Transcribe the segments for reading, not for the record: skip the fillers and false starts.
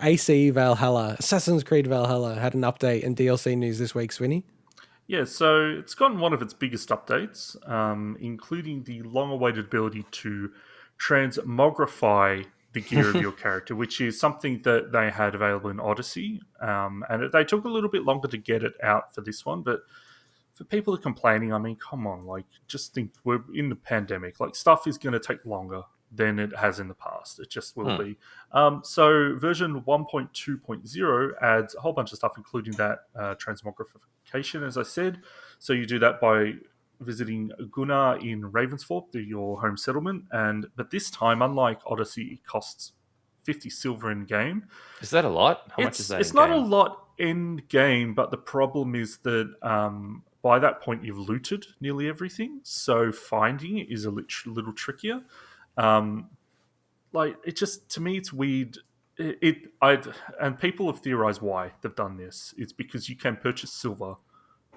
AC Valhalla, Assassin's Creed Valhalla had an update and DLC news this week, Swinny. Yeah, so it's gotten one of its biggest updates, including the long-awaited ability to transmogrify the gear of your character, which is something that they had available in Odyssey, and they took a little bit longer to get it out for this one. But for people who are complaining, I mean, come on, like, just think we're in the pandemic. Like, stuff is going to take longer than it has in the past. It just will be. So version 1.2.0 adds a whole bunch of stuff, including that transmogrification, as I said. So you do that by visiting Gunnar in Ravensthorpe, your home settlement. But this time, unlike Odyssey, it costs 50 silver in game. Is that a lot? How much is that? It's not a lot in game, but the problem is that by that point you've looted nearly everything. So finding it is a little trickier. Like, it just, to me, it's weird. And people have theorized why they've done this. It's because you can purchase silver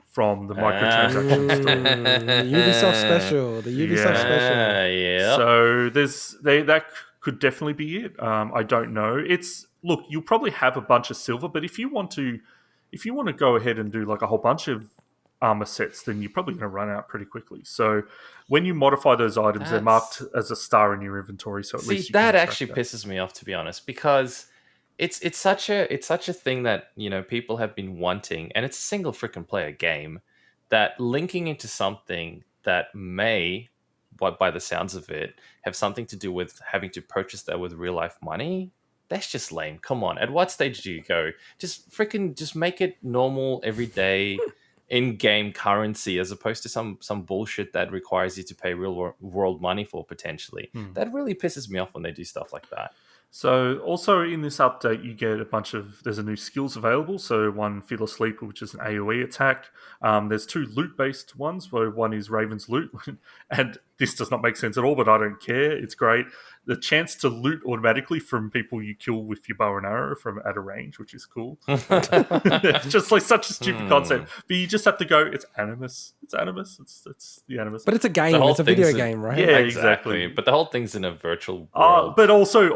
from the microtransaction store. The Ubisoft special. Special. Yeah. So that could definitely be it. I don't know. Look, you'll probably have a bunch of silver, but if you want to go ahead and do like a whole bunch of armor sets, then you're probably going to run out pretty quickly. So when you modify those items, they're marked as a star in your inventory. So at least you that can actually pisses me off, to be honest, because it's such a thing that, you know, people have been wanting, and it's a single freaking player game that linking into something that may, by the sounds of it, have something to do with having to purchase that with real life money. That's just lame. Come on. At what stage do you go? Just make it normal, everyday, in-game currency, as opposed to some bullshit that requires you to pay real world money for, potentially. That really pisses me off when they do stuff like that. So also in this update, you get there's a new skills available. So one, Fearless Sleeper, which is an AoE attack. There's two loot-based ones, where one is Raven's Loot. And this does not make sense at all, but I don't care. It's great. The chance to loot automatically from people you kill with your bow and arrow from at a range, which is cool. It's just like such a stupid concept. But you just have to go, it's Animus. It's Animus. It's the Animus. But it's a game. It's a video game, right? Yeah, exactly. But the whole thing's in a virtual world. But also,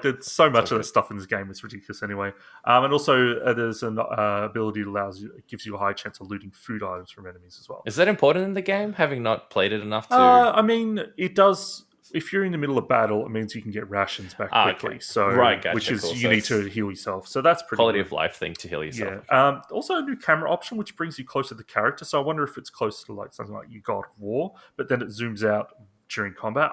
there's so much of that stuff in this game. It's ridiculous anyway. And also, there's an ability that gives you a high chance of looting food items from enemies as well. Is that important in the game, having not played it enough to... I mean, it does... If you're in the middle of battle, it means you can get rations back quickly. Okay. So, right, gotcha, which is cool. you need to heal yourself. So that's pretty quality good. of life thing to heal yourself. Yeah. Also, a new camera option which brings you closer to the character. So I wonder if it's closer to like something like you God of War, but then it zooms out during combat.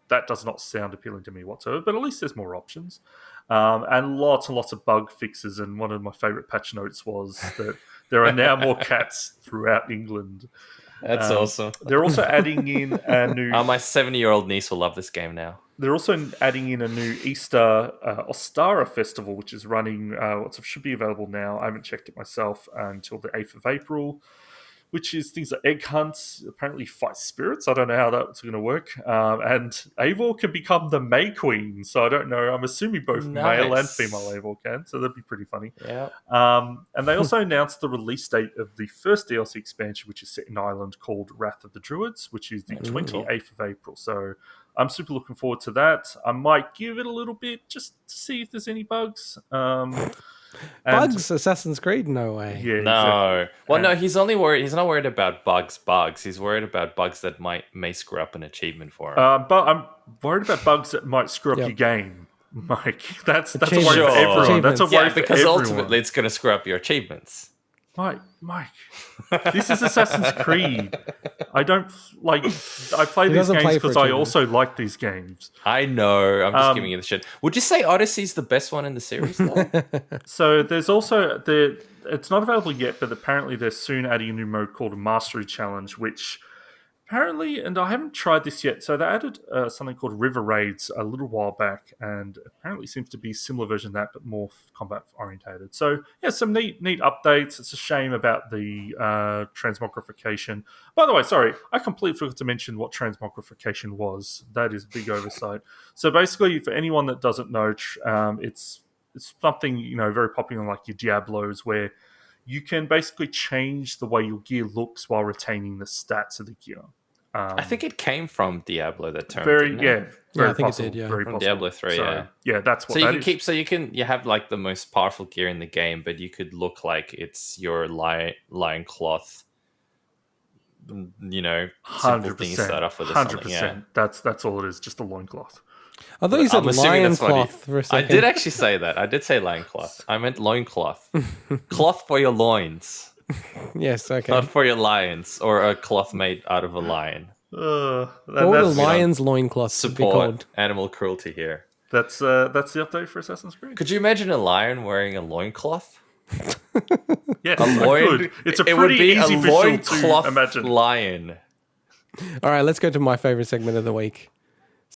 That does not sound appealing to me whatsoever. But at least there's more options, and lots of bug fixes. And one of my favorite patch notes was that there are now more cats throughout England. That's awesome. They're also adding in a new... my 70-year-old niece will love this game now. They're also adding in a new Easter Ostara Festival, which is running, should be available now. I haven't checked it myself until the 8th of April, which is things like egg hunts, apparently fight spirits. I don't know how that's going to work. And Eivor can become the May Queen. So I don't know. I'm assuming both male and female Eivor can. So that'd be pretty funny. Yeah. And they also announced the release date of the first DLC expansion, which is set in Ireland, called Wrath of the Druids, which is the 28th of April. So I'm super looking forward to that. I might give it a little bit just to see if there's any bugs. Bugs? Assassin's Creed? No way. Yeah, no. Exactly. Well, no, he's not worried about bugs. He's worried about bugs that may screw up an achievement for him. But I'm worried about bugs that might screw up your game, Mike. That's a worry for everyone. That's a worry because for everyone. Ultimately it's going to screw up your achievements. Mike, this is Assassin's Creed. I don't like. I play these games because I also like these games. I know. I'm just giving you the shit. Would you say Odyssey's the best one in the series, though? So there's also it's not available yet, but apparently they're soon adding a new mode called a Mastery Challenge, which apparently, and I haven't tried this yet, so they added something called River Raids a little while back, and apparently seems to be a similar version of that, but more combat-orientated. So, yeah, some neat updates. It's a shame about the transmogrification. By the way, sorry, I completely forgot to mention what transmogrification was. That is a big oversight. So basically, for anyone that doesn't know, it's something, very popular like your Diablos, where you can basically change the way your gear looks while retaining the stats of the gear. I think it came from Diablo, that term. Very didn't it? yeah, very I think it possible. did, yeah. Very From possible. Diablo 3, So, yeah. that's what So you that can is. keep. So you have like the most powerful gear in the game, but you could look like it's your lion cloth. You know, simple thing you start off with or something. Yeah. That's all it is. Just a loincloth. I thought you said I'm assuming that's what loincloth for a I second. did actually say that. I did say loincloth. I meant loincloth. Cloth for your loins, Yes, okay. not for your lions, or a cloth made out of a lion. What would a lion's loincloth be Support called? animal cruelty here. That's the update for Assassin's Creed. Could you imagine a lion wearing a loincloth? Yes, A I loin. could. It's a it would pretty be easy a visual loincloth to imagine. lion. All right, let's go to my favorite segment of the week.